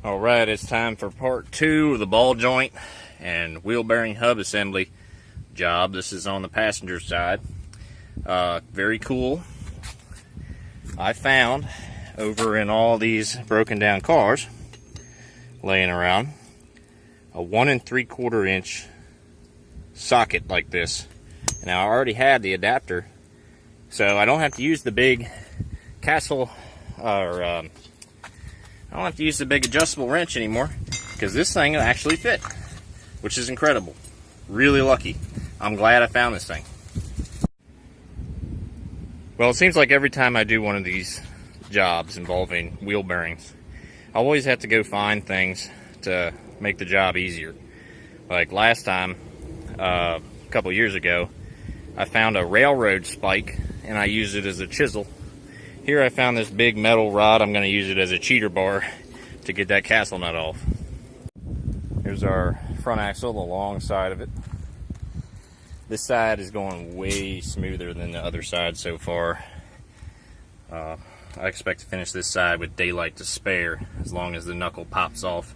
Alright, it's time for part 2 of the ball joint and wheel bearing hub assembly job. This is on the passenger side. Very cool. I found over in all these broken down cars laying around a 1 3/4 inch socket like this. Now I already had the adapter, so I don't have to use the big castle I don't have to use the big adjustable wrench anymore, because this thing will actually fit, which is incredible. Really lucky. I'm glad I found this thing. Well, it seems like every time I do one of these jobs involving wheel bearings, I always have to go find things to make the job easier. Like last time, a couple years ago, I found a railroad spike and I used it as a chisel. Here I found this big metal rod. I'm going to use it as a cheater bar to get that castle nut off. Here's our front axle, the long side of it. This side is going way smoother than the other side so far. I expect to finish this side with daylight to spare. As long as the knuckle pops off,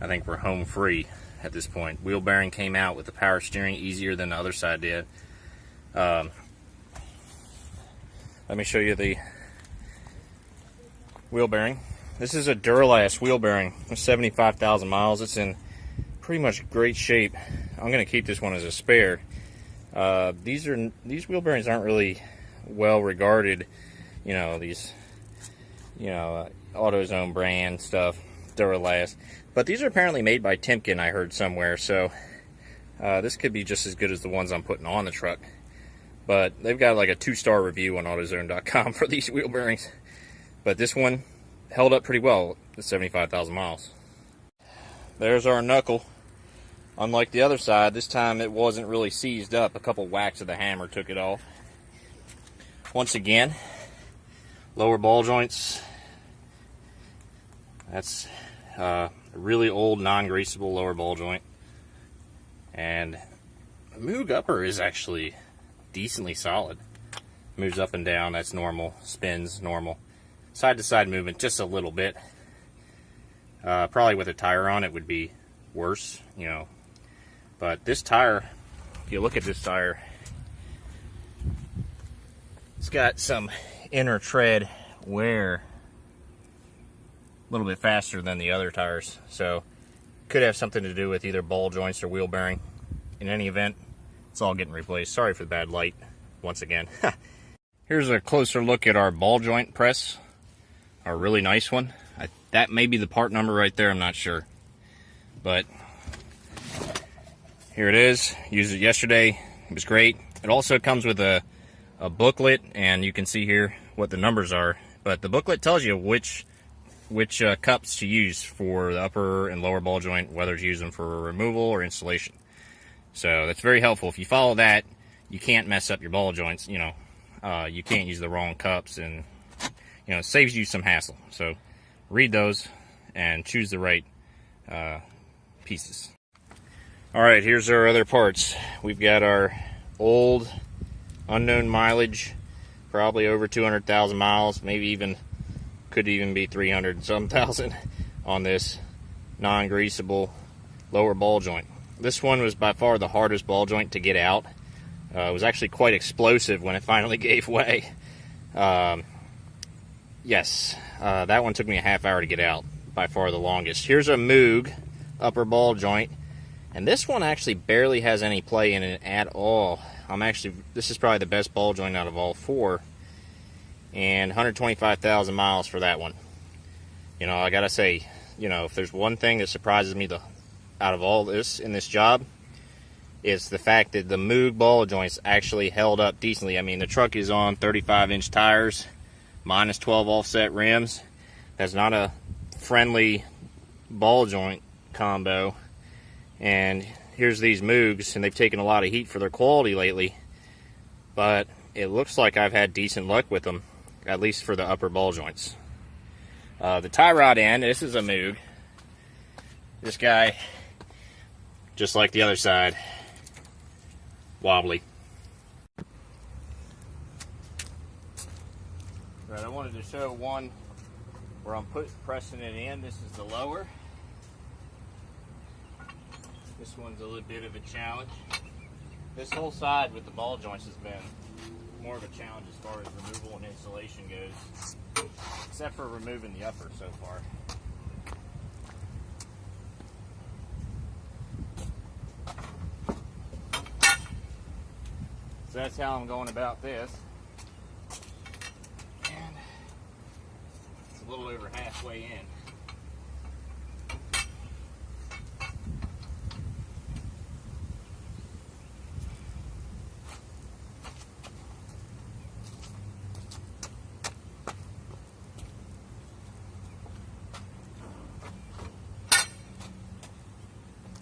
I think we're home free at this point. Wheel bearing came out with the power steering easier than the other side did. Let me show you the wheel bearing. This is a Duralast wheel bearing. It's 75,000 miles. It's in pretty much great shape. I'm going to keep this one as a spare. These wheel bearings aren't really well regarded. These AutoZone brand stuff, Duralast. But these are apparently made by Timken, I heard somewhere. So this could be just as good as the ones I'm putting on the truck. But they've got like a 2-star review on AutoZone.com for these wheel bearings. But this one held up pretty well at 75,000 miles. There's our knuckle. Unlike the other side, this time it wasn't really seized up. A couple whacks of the hammer took it off. Once again, lower ball joints. That's a really old non-greasable lower ball joint. And the Moog upper is actually decently solid. Moves up and down, that's normal. Spins, normal. Side to side movement, just a little bit. Probably with a tire on it would be worse, But this tire, if you look at this tire, it's got some inner tread wear a little bit faster than the other tires. So, could have something to do with either ball joints or wheel bearing. In any event, it's all getting replaced. Sorry for the bad light, once again. Here's a closer look at our ball joint press. A really nice one. That may be the part number right there, I'm not sure. But here it is. Used it yesterday. It was great. It also comes with a booklet, and you can see here what the numbers are. But the booklet tells you which cups to use for the upper and lower ball joint, whether to use them for removal or installation. So that's very helpful. If you follow that, you can't mess up your ball joints. You can't use the wrong cups, and it saves you some hassle. So read those and choose the right pieces. Alright, here's our other parts. We've got our old unknown mileage, probably over 200,000 miles, could even be 300 some thousand on this non-greasable lower ball joint. This one was by far the hardest ball joint to get out. It was actually quite explosive when it finally gave way. Yes, that one took me a half hour to get out, by far the longest. Here's a Moog upper ball joint, and this one actually barely has any play in it at all. This is probably the best ball joint out of all 4, and 125,000 miles for that one. I gotta say, if there's one thing that surprises me out of all this in this job, it's the fact that the Moog ball joints actually held up decently. I mean, the truck is on 35-inch tires, minus 12 offset rims. That's not a friendly ball joint combo. And here's these Moogs, and they've taken a lot of heat for their quality lately. But it looks like I've had decent luck with them, at least for the upper ball joints. The tie rod end, this is a Moog. This guy, just like the other side, wobbly. But I wanted to show one where I'm pressing it in. This is the lower. This one's a little bit of a challenge. This whole side with the ball joints has been more of a challenge as far as removal and installation goes, except for removing the upper so far. So that's how I'm going about this. And it's a little over halfway in.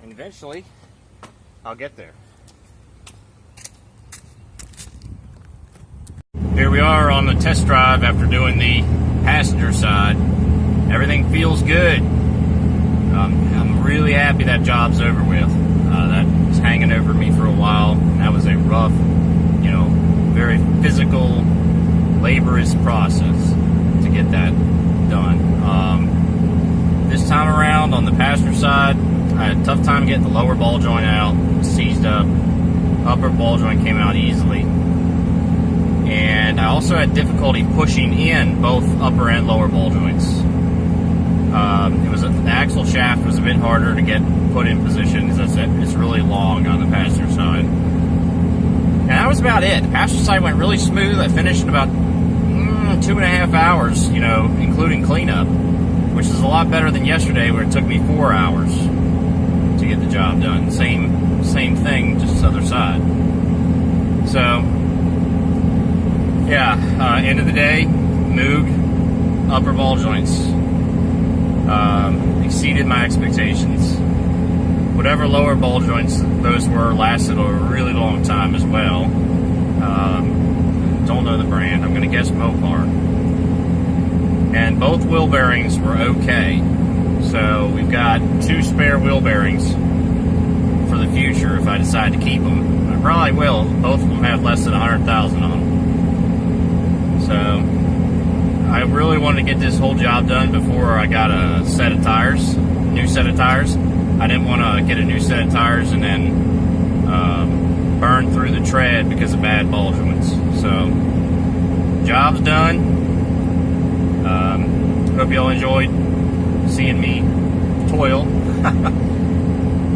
And eventually, I'll get there. Here we are on the test drive after doing the passenger side. Everything feels good. I'm really happy that job's over with. That was hanging over me for a while. That was a rough, very physical, laborious process to get that done. This time around on the passenger side, I had a tough time getting the lower ball joint out, seized up. Upper ball joint came out easily. And I also had difficulty pushing in both upper and lower ball joints. The axle shaft was a bit harder to get put in position. As I said, it's really long on the passenger side. And that was about it. The passenger side went really smooth. I finished in about 2.5 hours, including cleanup, which is a lot better than yesterday where it took me 4 hours to get the job done. Same thing, just other side. So, yeah, end of the day, Moog, upper ball joints, exceeded my expectations. Whatever lower ball joints those were lasted a really long time as well. Don't know the brand, I'm going to guess Mopar. And both wheel bearings were okay. So we've got 2 spare wheel bearings for the future if I decide to keep them. I probably will. Both of them have less than 100,000 on them. So I really wanted to get this whole job done before I got a set of tires, new set of tires. I didn't want to get a new set of tires and then burn through the tread because of bad ball joints. So job's done. Hope y'all enjoyed seeing me toil.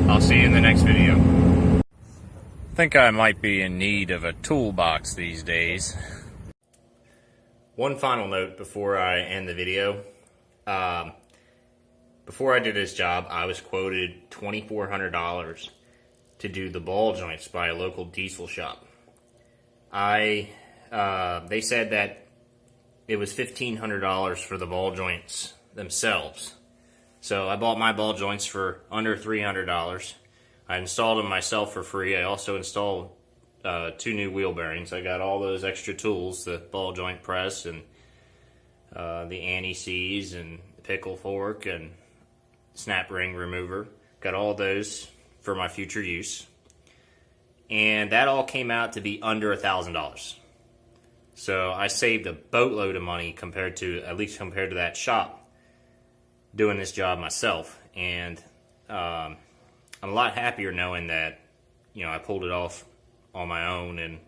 I'll see you in the next video. I think I might be in need of a toolbox these days. One final note before I end the video. Before I did this job, I was quoted $2,400 to do the ball joints by a local diesel shop. They said that it was $1,500 for the ball joints themselves. So I bought my ball joints for under $300. I installed them myself for free. I also installed 2 new wheel bearings. I got all those extra tools, the ball joint press and the anti-seize and the pickle fork and snap ring remover. Got all those for my future use. And that all came out to be under $1,000. So I saved a boatload of money compared to that shop doing this job myself. And I'm a lot happier knowing that, I pulled it off on my own, and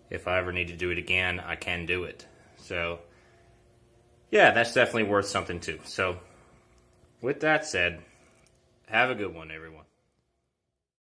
if I ever need to do it again, I can do it. So, yeah, that's definitely worth something too. So, with that said, have a good one, everyone.